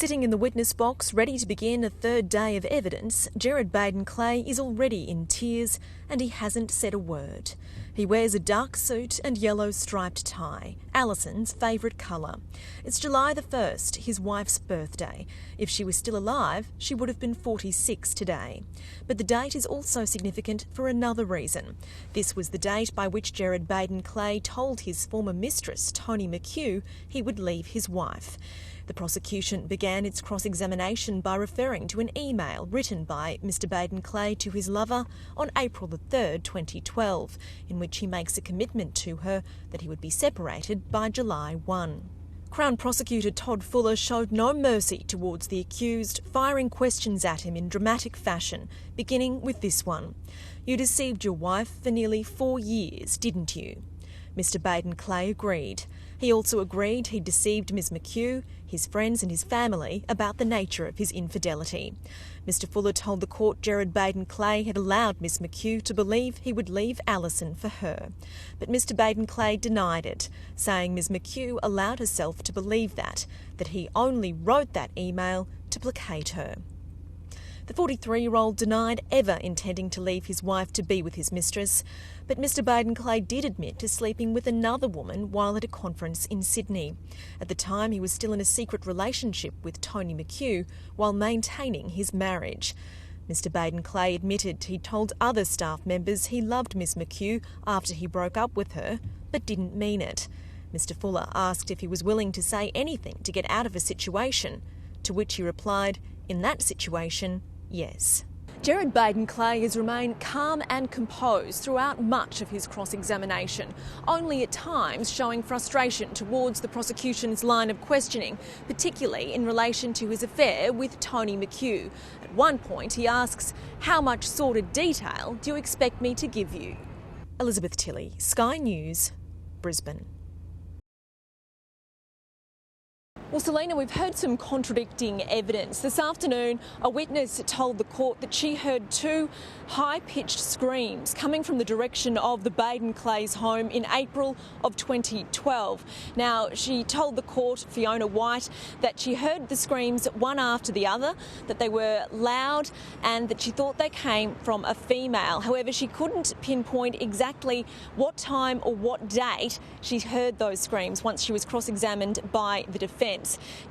Sitting in the witness box, ready to begin a third day of evidence, Gerard Baden-Clay is already in tears and he hasn't said a word. He wears a dark suit and yellow striped tie, Alison's favourite colour. It's July the 1st, his wife's birthday. If she was still alive, she would have been 46 today. But the date is also significant for another reason. This was the date by which Gerard Baden-Clay told his former mistress, Tony McHugh, he would leave his wife. The prosecution began its cross-examination by referring to an email written by Mr Baden-Clay to his lover on April the 3rd, 2012, in which he makes a commitment to her that he would be separated by July 1. Crown Prosecutor Todd Fuller showed no mercy towards the accused, firing questions at him in dramatic fashion, beginning with this one. "You deceived your wife for nearly 4 years, didn't you?" Mr Baden-Clay agreed. He also agreed he'd deceived Ms McHugh, his friends and his family about the nature of his infidelity. Mr Fuller told the court Gerard Baden-Clay had allowed Ms McHugh to believe he would leave Alison for her. But Mr Baden-Clay denied it, saying Ms McHugh allowed herself to believe that he only wrote that email to placate her. The 43-year-old denied ever intending to leave his wife to be with his mistress, but Mr Baden-Clay did admit to sleeping with another woman while at a conference in Sydney. At the time, he was still in a secret relationship with Tony McHugh while maintaining his marriage. Mr Baden-Clay admitted he told other staff members he loved Ms McHugh after he broke up with her, but didn't mean it. Mr Fuller asked if he was willing to say anything to get out of a situation, to which he replied, "In that situation, yes." Gerard Baden-Clay has remained calm and composed throughout much of his cross-examination, only at times showing frustration towards the prosecution's line of questioning, particularly in relation to his affair with Tony McHugh. At one point he asks, "How much sordid detail do you expect me to give you?" Elizabeth Tilley, Sky News, Brisbane. Well, Selena, we've heard some contradicting evidence. This afternoon, a witness told the court that she heard 2 high-pitched screams coming from the direction of the Baden-Clays' home in April of 2012. Now, she told the court, Fiona White, that she heard the screams one after the other, that they were loud and that she thought they came from a female. However, she couldn't pinpoint exactly what time or what date she heard those screams once she was cross-examined by the defence.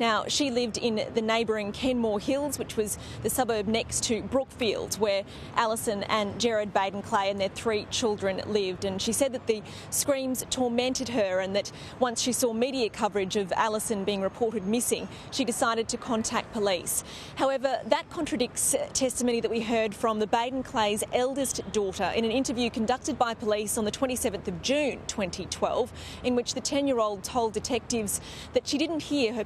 Now, she lived in the neighbouring Kenmore Hills, which was the suburb next to Brookfield, where Alison and Gerard Baden-Clay and their 3 children lived. And she said that the screams tormented her and that once she saw media coverage of Alison being reported missing, she decided to contact police. However, that contradicts testimony that we heard from the Baden-Clays' eldest daughter in an interview conducted by police on the 27th of June 2012, in which the 10-year-old told detectives that she didn't hear her.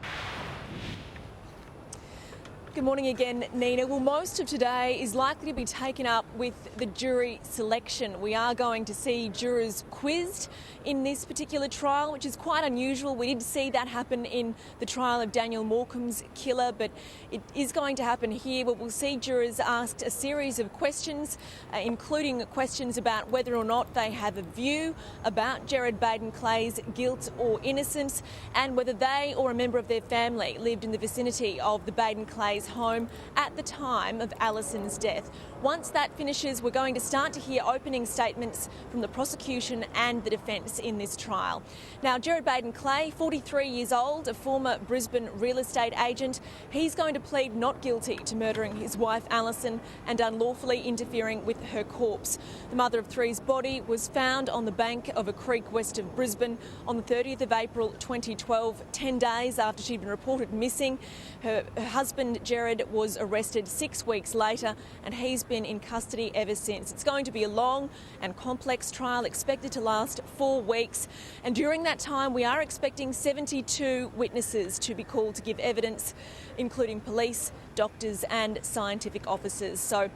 Good morning again, Nina. Well, most of today is likely to be taken up with the jury selection. We are going to see jurors quizzed in this particular trial, which is quite unusual. We did see that happen in the trial of Daniel Morecambe's killer, but it is going to happen here, where we'll see jurors asked a series of questions, including questions about whether or not they have a view about Gerard Baden-Clay's guilt or innocence, and whether they or a member of their family lived in the vicinity of the Baden-Clay's home at the time of Alison's death. Once that finishes, we're going to start to hear opening statements from the prosecution and the defence in this trial. Now, Gerard Baden-Clay, 43 years old, a former Brisbane real estate agent, he's going to plead not guilty to murdering his wife Alison and unlawfully interfering with her corpse. The mother of 3's body was found on the bank of a creek west of Brisbane on the 30th of April 2012, 10 days after she'd been reported missing. Her husband, Gerard, was arrested 6 weeks later and he's been in custody ever since. It's going to be a long and complex trial, expected to last 4 weeks. And during that time, we are expecting 72 witnesses to be called to give evidence, including police, doctors and scientific officers. So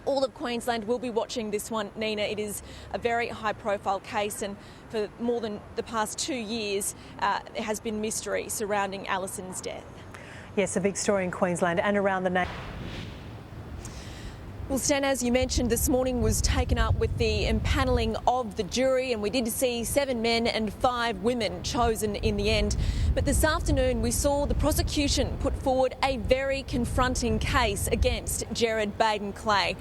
all of Queensland will be watching this one, Nina. It is a very high-profile case, and for more than the past 2 years, there has been mystery surrounding Alison's death. Yes, a big story in Queensland and around the nation. Well, Stan, as you mentioned, this morning was taken up with the impaneling of the jury, and we did see 7 men and 5 women chosen in the end. But this afternoon we saw the prosecution put forward a very confronting case against Gerard Baden-Clay.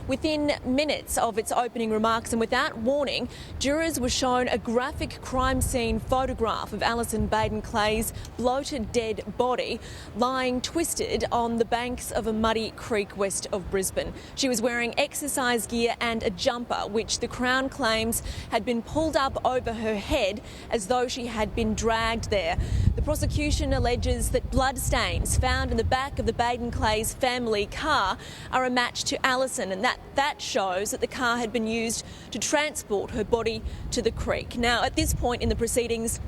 Within minutes of its opening remarks and without warning, jurors were shown a graphic crime scene photograph of Alison Baden-Clay's bloated dead body lying twisted on the banks of a muddy creek west of Brisbane. She was wearing exercise gear and a jumper, which the Crown claims had been pulled up over her head as though she had been dragged there. The prosecution alleges that blood stains found in the back of the Baden-Clay's family car are a match to Alison, and that shows that the car had been used to transport her body to the creek. Now, at this point in the proceedings,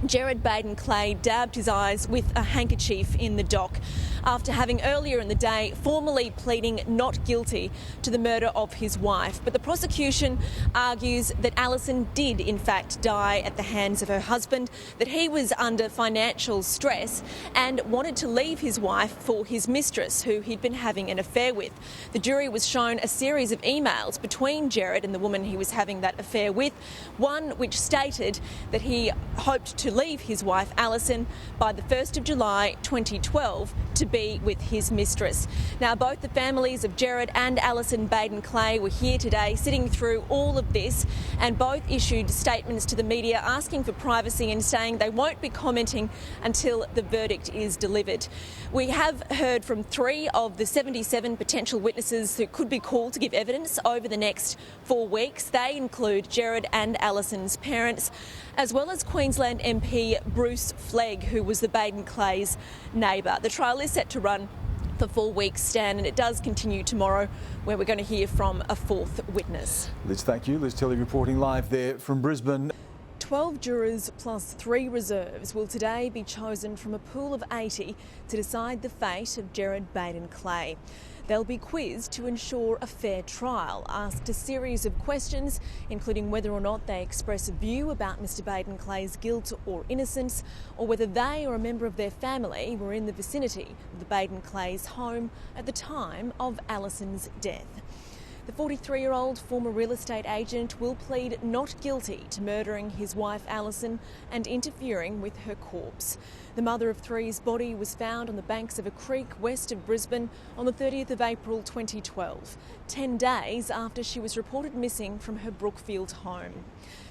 Gerard Baden-Clay dabbed his eyes with a handkerchief in the dock after having earlier in the day formally pleading not guilty to the murder of his wife. But the prosecution argues that Alison did in fact die at the hands of her husband, that he was under financial stress and wanted to leave his wife for his mistress, who he'd been having an affair with. The jury was shown a series of emails between Gerard and the woman he was having that affair with, one which stated that he hoped to leave his wife Alison by the 1st of July 2012 to be with his mistress. Now, both the families of Gerard and Alison Baden-Clay were here today sitting through all of this, and both issued statements to the media asking for privacy and saying they won't be commenting until the verdict is delivered. We have heard from 3 of the 77 potential witnesses who could be called to give evidence over the next 4 weeks. They include Gerard and Alison's parents, as well as Queensland MP Bruce Flegg, who was the Baden-Clay's neighbour. The trial is set to run for 4 weeks, Stan, and it does continue tomorrow, where we're going to hear from a 4th witness. Liz, thank you. Liz Tilley reporting live there from Brisbane. 12 jurors plus 3 reserves will today be chosen from a pool of 80 to decide the fate of Gerard Baden-Clay. They'll be quizzed to ensure a fair trial, asked a series of questions, including whether or not they express a view about Mr Baden-Clay's guilt or innocence, or whether they or a member of their family were in the vicinity of the Baden-Clay's home at the time of Alison's death. The 43-year-old former real estate agent will plead not guilty to murdering his wife Alison and interfering with her corpse. The mother of 3's body was found on the banks of a creek west of Brisbane on the 30th of April 2012, 10 days after she was reported missing from her Brookfield home.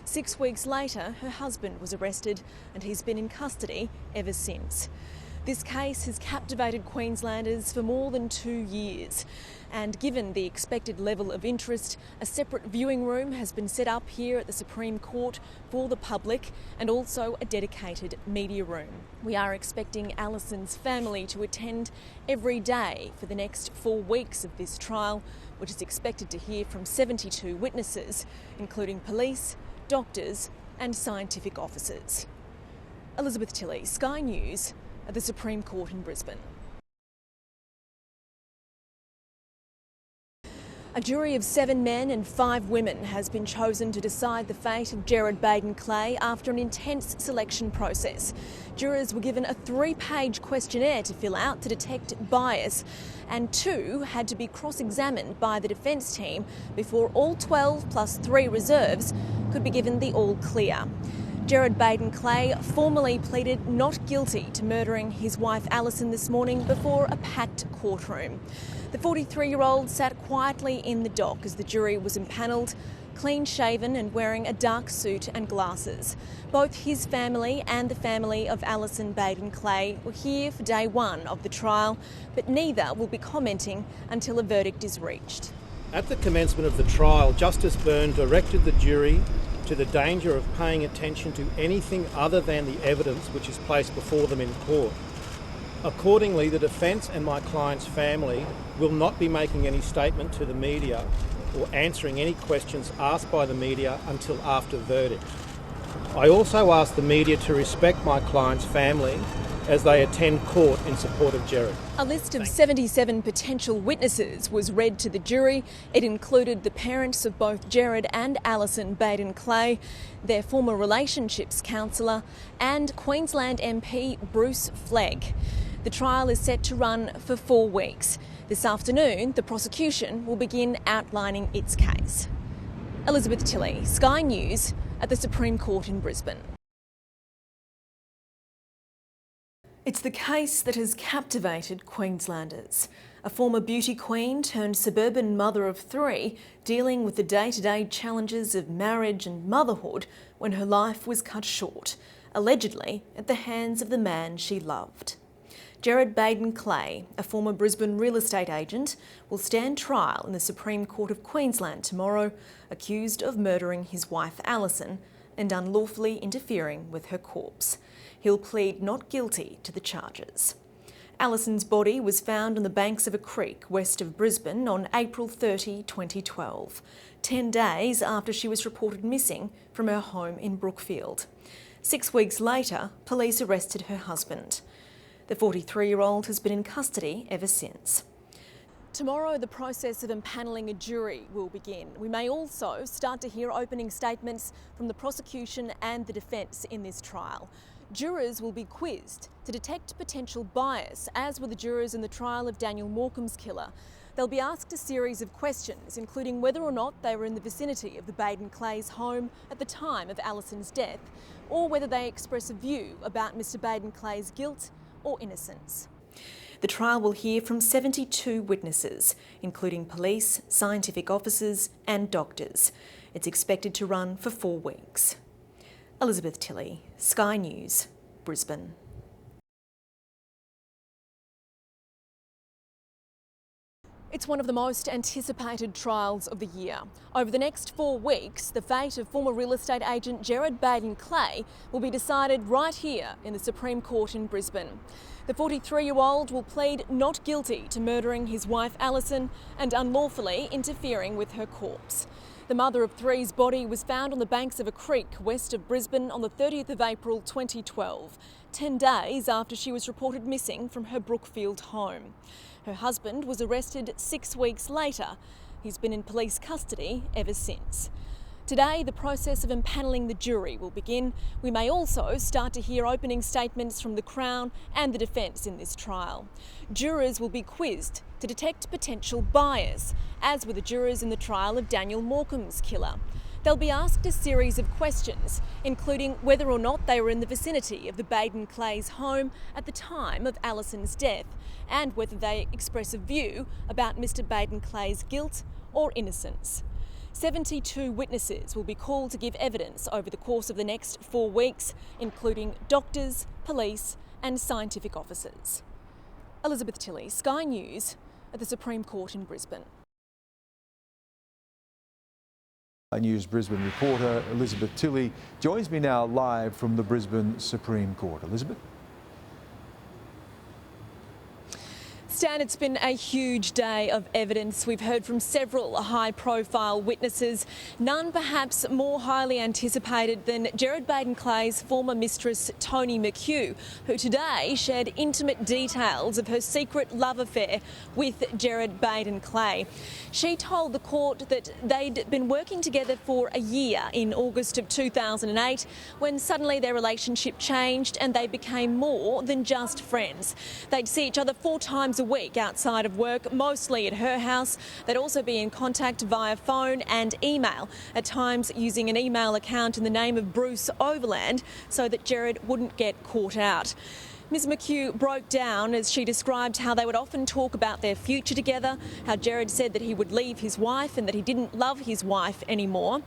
6 weeks later, her husband was arrested and he's been in custody ever since. This case has captivated Queenslanders for more than 2 years, and given the expected level of interest, a separate viewing room has been set up here at the Supreme Court for the public, and also a dedicated media room. We are expecting Alison's family to attend every day for the next 4 weeks of this trial, which is expected to hear from 72 witnesses, including police, doctors and scientific officers. Elizabeth Tilley, Sky News, at the Supreme Court in Brisbane. A jury of 7 men and 5 women has been chosen to decide the fate of Gerard Baden-Clay after an intense selection process. Jurors were given a 3-page questionnaire to fill out to detect bias, and 2 had to be cross-examined by the defence team before all 12 plus 3 reserves could be given the all clear. Gerard Baden-Clay formally pleaded not guilty to murdering his wife Alison this morning before a packed courtroom. The 43-year-old sat quietly in the dock as the jury was impanelled, clean-shaven and wearing a dark suit and glasses. Both his family and the family of Alison Baden-Clay were here for day 1 of the trial, but neither will be commenting until a verdict is reached. At the commencement of the trial, Justice Byrne directed the jury to the danger of paying attention to anything other than the evidence which is placed before them in court. Accordingly, the defence and my client's family will not be making any statement to the media or answering any questions asked by the media until after verdict. I also ask the media to respect my client's family as they attend court in support of Gerard. A list of 77 potential witnesses was read to the jury. It included the parents of both Gerard and Alison Baden-Clay, their former relationships counsellor, and Queensland MP Bruce Flegg. The trial is set to run for 4 weeks. This afternoon, the prosecution will begin outlining its case. Elizabeth Tilley, Sky News, at the Supreme Court in Brisbane. It's the case that has captivated Queenslanders. A former beauty queen turned suburban mother of three, dealing with the day-to-day challenges of marriage and motherhood when her life was cut short, allegedly at the hands of the man she loved. Gerard Baden-Clay, a former Brisbane real estate agent, will stand trial in the Supreme Court of Queensland tomorrow, accused of murdering his wife Alison and unlawfully interfering with her corpse. He'll plead not guilty to the charges. Alison's body was found on the banks of a creek west of Brisbane on April 30, 2012, 10 days after she was reported missing from her home in Brookfield. 6 weeks later, police arrested her husband. The 43-year-old has been in custody ever since. Tomorrow, the process of impanelling a jury will begin. We may also start to hear opening statements from the prosecution and the defence in this trial. Jurors will be quizzed to detect potential bias, as were the jurors in the trial of Daniel Morcombe's killer. They'll be asked a series of questions, including whether or not they were in the vicinity of the Baden-Clay's home at the time of Alison's death, or whether they express a view about Mr Baden-Clay's guilt or innocence. The trial will hear from 72 witnesses, including police, scientific officers and doctors. It's expected to run for 4 weeks. Elizabeth Tilley, Sky News, Brisbane. It's one of the most anticipated trials of the year. Over the next 4 weeks, the fate of former real estate agent Gerard Baden-Clay will be decided right here in the Supreme Court in Brisbane. The 43-year-old will plead not guilty to murdering his wife Alison and unlawfully interfering with her corpse. The mother of three's body was found on the banks of a creek west of Brisbane on the 30th of April 2012, 10 days after she was reported missing from her Brookfield home. Her husband was arrested 6 weeks later. He's been in police custody ever since. Today, the process of impanelling the jury will begin. We may also start to hear opening statements from the Crown and the defence in this trial. Jurors will be quizzed to detect potential bias, as were the jurors in the trial of Daniel Morcombe's killer. They'll be asked a series of questions, including whether or not they were in the vicinity of the Baden-Clay's home at the time of Alison's death, and whether they express a view about Mr Baden-Clay's guilt or innocence. 72 witnesses will be called to give evidence over the course of the next 4 weeks, including doctors, police and scientific officers. Elizabeth Tilley, Sky News, at the Supreme Court in Brisbane. Sky News Brisbane reporter Elizabeth Tilley joins me now live from the Brisbane Supreme Court. Elizabeth? Stan, it's been a huge day of evidence. We've heard from several high-profile witnesses, none perhaps more highly anticipated than Gerard Baden-Clay's former mistress, Tony McHugh, who today shared intimate details of her secret love affair with Gerard Baden-Clay. She told the court that they'd been working together for a year in August of 2008, when suddenly their relationship changed and they became more than just friends. They'd see each other 4 times a week outside of work, mostly at her house. They'd also be in contact via phone and email, at times using an email account in the name of Bruce Overland so that Gerard wouldn't get caught out. Ms McHugh broke down as she described how they would often talk about their future together, how Gerard said that he would leave his wife and that he didn't love his wife anymore.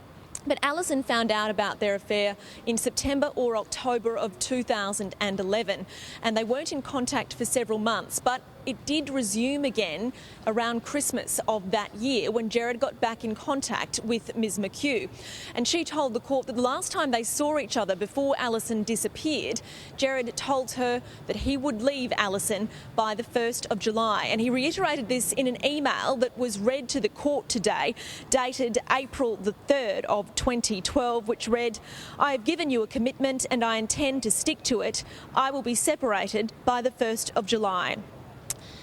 But Alison found out about their affair in September or October of 2011, and they weren't in contact for several months, but it did resume again around Christmas of that year when Gerard got back in contact with Ms McHugh. And she told the court that the last time they saw each other before Alison disappeared, Gerard told her that he would leave Alison by the 1st of July. And he reiterated this in an email that was read to the court today, dated April the 3rd of 2012, which read, "I have given you a commitment and I intend to stick to it. I will be separated by the 1st of July.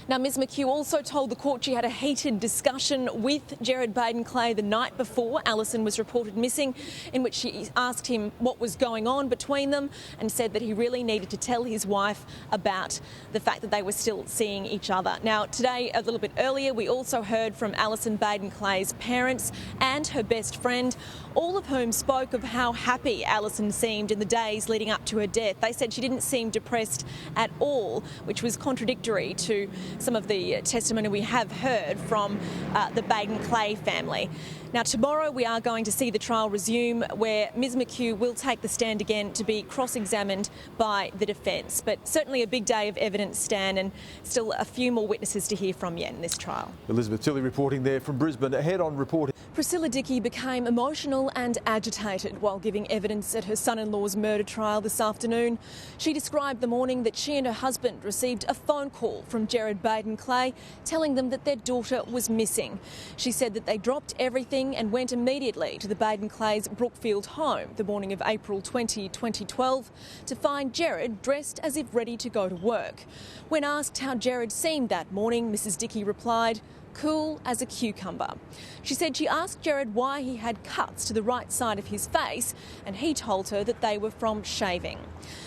Now, Ms McHugh also told the court she had a heated discussion with Gerard Baden-Clay the night before Alison was reported missing, in which she asked him what was going on between them and said that he really needed to tell his wife about the fact that they were still seeing each other. Now, today, a little bit earlier, we also heard from Alison Baden-Clay's parents and her best friend, all of whom spoke of how happy Alison seemed in the days leading up to her death. They said she didn't seem depressed at all, which was contradictory to some of the testimony we have heard from the Baden-Clay family. Now, tomorrow we are going to see the trial resume, where Ms McHugh will take the stand again to be cross-examined by the defence. But certainly a big day of evidence, Stan, and still a few more witnesses to hear from yet in this trial. Elizabeth Tilley reporting there from Brisbane. Ahead on reporting. Priscilla Dickey became emotional and agitated while giving evidence at her son-in-law's murder trial this afternoon. She described the morning that she and her husband received a phone call from Gerard Baden-Clay telling them that their daughter was missing. She said that they dropped everything and went immediately to the Baden-Clay's Brookfield home the morning of April 20, 2012 to find Gerard dressed as if ready to go to work. When asked how Gerard seemed that morning, Mrs Dickey replied, "Cool as a cucumber." She said she asked Gerard why he had cuts to the right side of his face, and he told her that they were from shaving.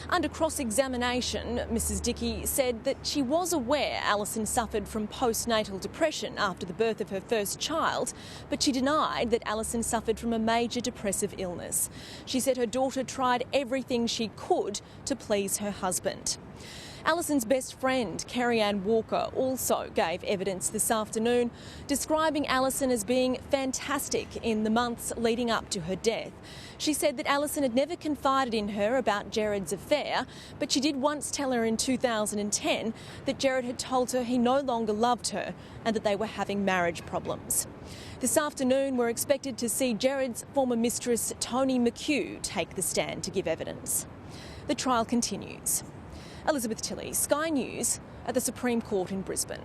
Under cross-examination, Mrs Dickey said that she was aware Alison suffered from postnatal depression after the birth of her first child, but she denied that Alison suffered from a major depressive illness. She said her daughter tried everything she could to please her husband. Alison's best friend, Kerry-Ann Walker, also gave evidence this afternoon, describing Alison as being fantastic in the months leading up to her death. She said that Alison had never confided in her about Gerard's affair, but she did once tell her in 2010 that Gerard had told her he no longer loved her and that they were having marriage problems. This afternoon, we're expected to see Gerard's former mistress, Tony McHugh, take the stand to give evidence. The trial continues. Elizabeth Tilley, Sky News, at the Supreme Court in Brisbane.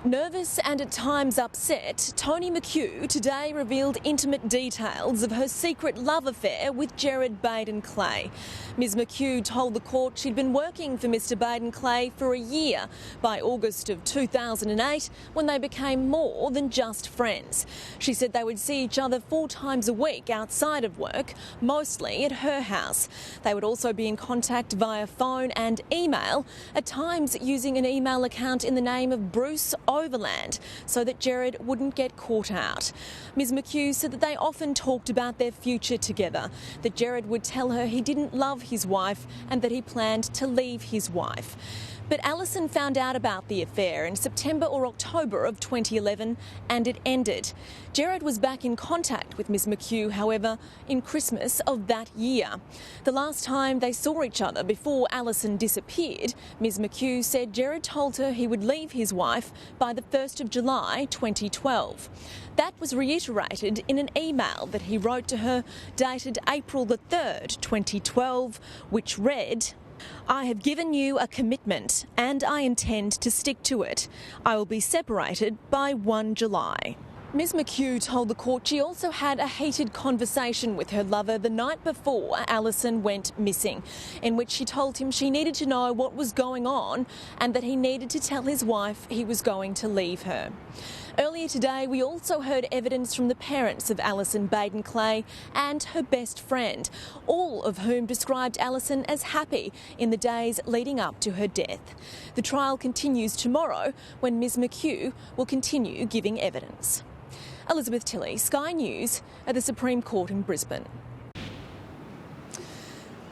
Nervous and at times upset, Tony McHugh today revealed intimate details of her secret love affair with Gerard Baden-Clay. Ms McHugh told the court she'd been working for Mr Baden-Clay for a year by August of 2008, when they became more than just friends. She said they would see each other 4 times a week outside of work, mostly at her house. They would also be in contact via phone and email, at times using an email account in the name of Bruce Overland, so that Gerard wouldn't get caught out. Ms McHugh said that they often talked about their future together, that Gerard would tell her he didn't love his wife and that he planned to leave his wife. But Alison found out about the affair in September or October of 2011 and it ended. Gerard was back in contact with Ms McHugh, however, in Christmas of that year. The last time they saw each other before Alison disappeared, Ms McHugh said Gerard told her he would leave his wife by the 1st of July 2012. That was reiterated in an email that he wrote to her dated April the 3rd, 2012, which read, "I have given you a commitment and I intend to stick to it. I will be separated by 1 July. Ms McHugh told the court she also had a heated conversation with her lover the night before Alison went missing, in which she told him she needed to know what was going on and that he needed to tell his wife he was going to leave her. Earlier today, we also heard evidence from the parents of Alison Baden-Clay and her best friend, all of whom described Alison as happy in the days leading up to her death. The trial continues tomorrow, when Ms McHugh will continue giving evidence. Elizabeth Tilley, Sky News, at the Supreme Court in Brisbane.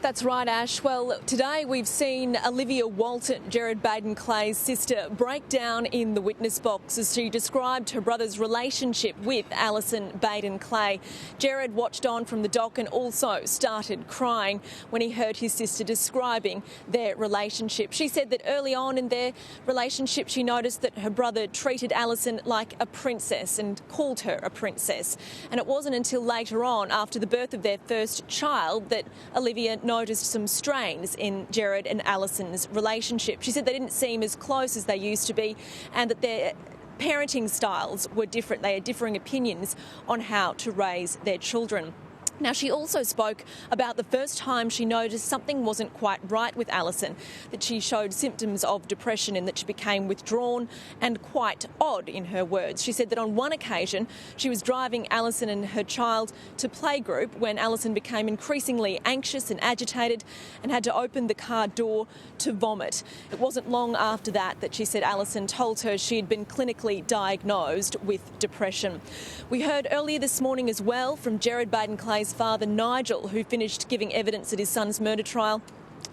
That's right, Ash. Well, today we've seen Olivia Walton, Gerard Baden-Clay's sister, break down in the witness box as she described her brother's relationship with Alison Baden-Clay. Gerard watched on from the dock and also started crying when he heard his sister describing their relationship. She said that early on in their relationship she noticed that her brother treated Alison like a princess and called her a princess. And it wasn't until later on, after the birth of their first child, that Olivia noticed some strains in Gerard and Alison's relationship. She said they didn't seem as close as they used to be and that their parenting styles were different. They had differing opinions on how to raise their children. Now, she also spoke about the first time she noticed something wasn't quite right with Alison, that she showed symptoms of depression and that she became withdrawn and quite odd, in her words. She said that on one occasion she was driving Alison and her child to playgroup when Alison became increasingly anxious and agitated and had to open the car door to vomit. It wasn't long after that she said Alison told her she had been clinically diagnosed with depression. We heard earlier this morning as well from Gerard Baden-Clay's father Nigel, who finished giving evidence at his son's murder trial.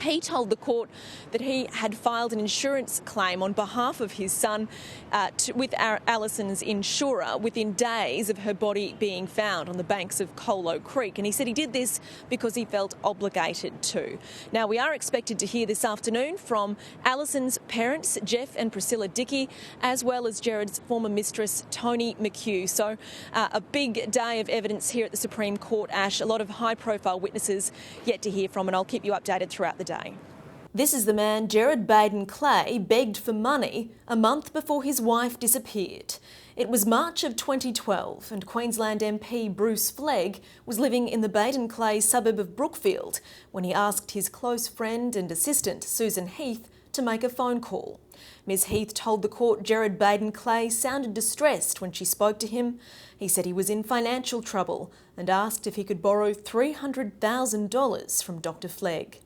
He told the court that he had filed an insurance claim on behalf of his son with Alison's insurer within days of her body being found on the banks of Colo Creek. And he said he did this because he felt obligated to. Now, we are expected to hear this afternoon from Alison's parents, Jeff and Priscilla Dickey, as well as Gerard's former mistress, Tony McHugh. So a big day of evidence here at the Supreme Court, Ash. A lot of high-profile witnesses yet to hear from, and I'll keep you updated throughout the day. This is the man Gerard Baden-Clay begged for money a month before his wife disappeared. It was March of 2012 and Queensland MP Bruce Flegg was living in the Baden-Clay suburb of Brookfield when he asked his close friend and assistant Susan Heath to make a phone call. Ms Heath told the court Gerard Baden-Clay sounded distressed when she spoke to him. He said he was in financial trouble and asked if he could borrow $300,000 from Dr Flegg.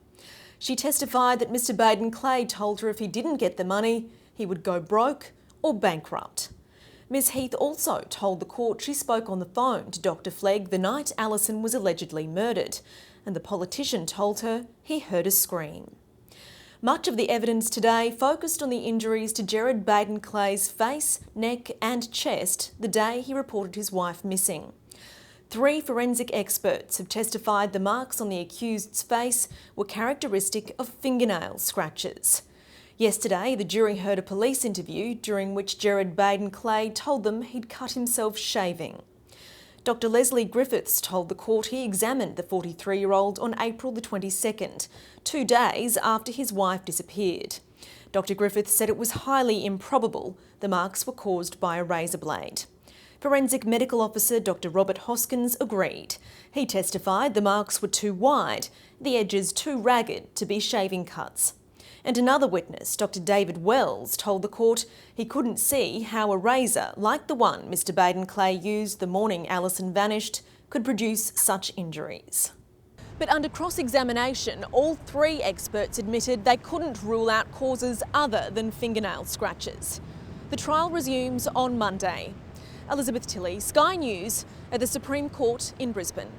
She testified that Mr Baden-Clay told her if he didn't get the money, he would go broke or bankrupt. Ms Heath also told the court she spoke on the phone to Dr Flegg the night Alison was allegedly murdered, and the politician told her he heard a scream. Much of the evidence today focused on the injuries to Gerard Baden-Clay's face, neck and chest the day he reported his wife missing. 3 forensic experts have testified the marks on the accused's face were characteristic of fingernail scratches. Yesterday, the jury heard a police interview during which Gerard Baden-Clay told them he'd cut himself shaving. Dr Leslie Griffiths told the court he examined the 43-year-old on April the 22nd, 2 days after his wife disappeared. Dr Griffiths said it was highly improbable the marks were caused by a razor blade. Forensic Medical Officer Dr Robert Hoskins agreed. He testified the marks were too wide, the edges too ragged to be shaving cuts. And another witness, Dr David Wells, told the court he couldn't see how a razor like the one Mr Baden-Clay used the morning Alison vanished could produce such injuries. But under cross-examination, all 3 experts admitted they couldn't rule out causes other than fingernail scratches. The trial resumes on Monday. Elizabeth Tilley, Sky News at the Supreme Court in Brisbane.